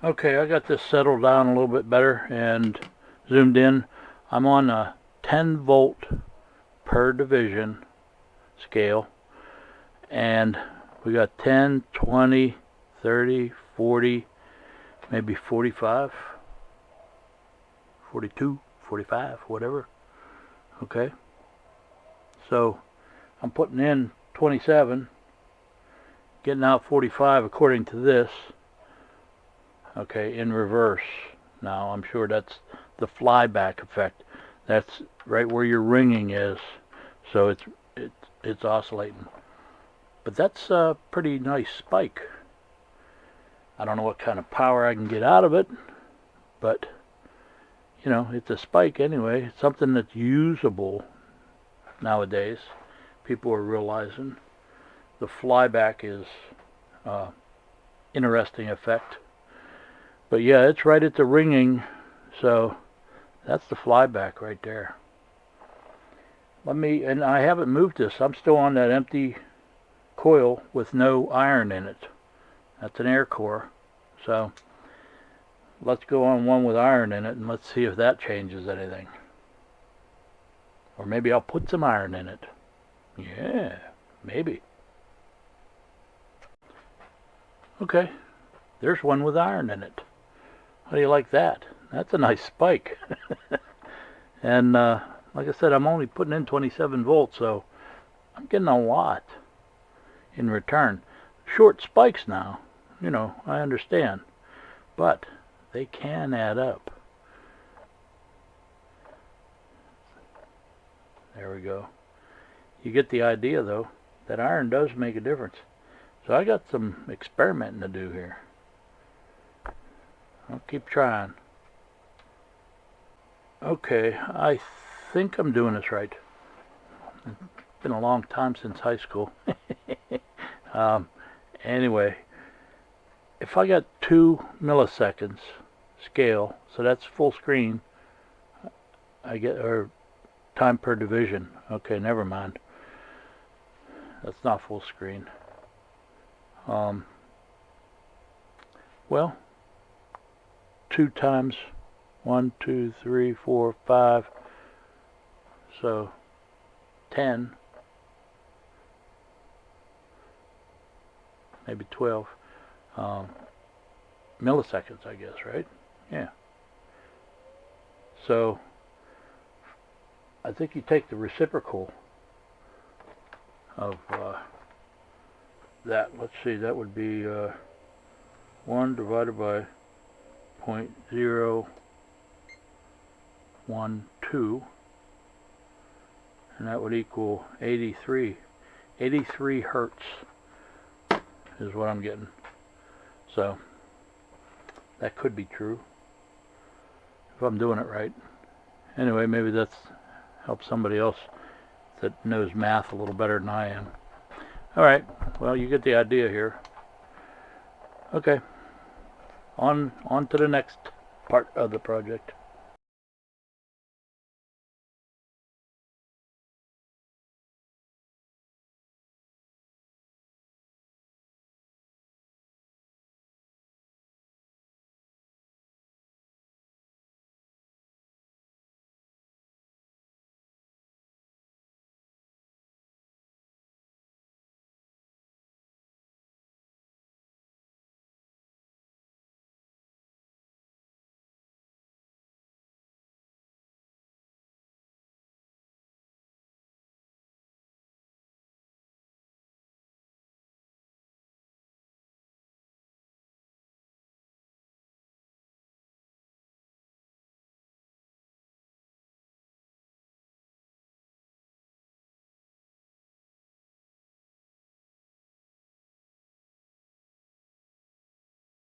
Okay, I got this settled down a little bit better and zoomed in. I'm on a 10 volt per division scale, and we got 10, 20, 30, 40, maybe 45, 42, 45, whatever. Okay, so I'm putting in 27, getting out 45 according to this. Okay, in reverse. Now I'm sure that's the flyback effect. That's right where your ringing is, so it's oscillating. But that's a pretty nice spike. I don't know what kind of power I can get out of it, but you know, it's a spike anyway. It's something that's usable nowadays. People are realizing the flyback is interesting effect. But yeah, it's right at the ringing, so that's the flyback right there. And I haven't moved this. I'm still on that empty coil with no iron in it. That's an air core. So let's go on one with iron in it and let's see if that changes anything. Or maybe I'll put some iron in it. Yeah, maybe. Okay, there's one with iron in it. How do you like that? That's a nice spike. And like I said, I'm only putting in 27 volts, so I'm getting a lot in return. Short spikes now, you know, I understand, but they can add up. There we go. You get the idea, though, that iron does make a difference. So I got some experimenting to do here. I'll keep trying. Okay, I think I'm doing this right. It's been a long time since high school. Anyway, if I got 2 milliseconds scale, so that's full screen, I get, or time per division. Okay, never mind. That's not full screen. Well, 2 times 1, 2, 3, 4, 5, so 10, maybe 12 milliseconds, I guess, right? Yeah. So I think you take the reciprocal of that. Let's see, that would be 1 divided by 0.012, and that would equal 83 hertz is what I'm getting. So that could be true if I'm doing it right. Anyway, maybe that's helps somebody else that knows math a little better than I am. Alright, well, you get the idea here. Okay, on to the next part of the project.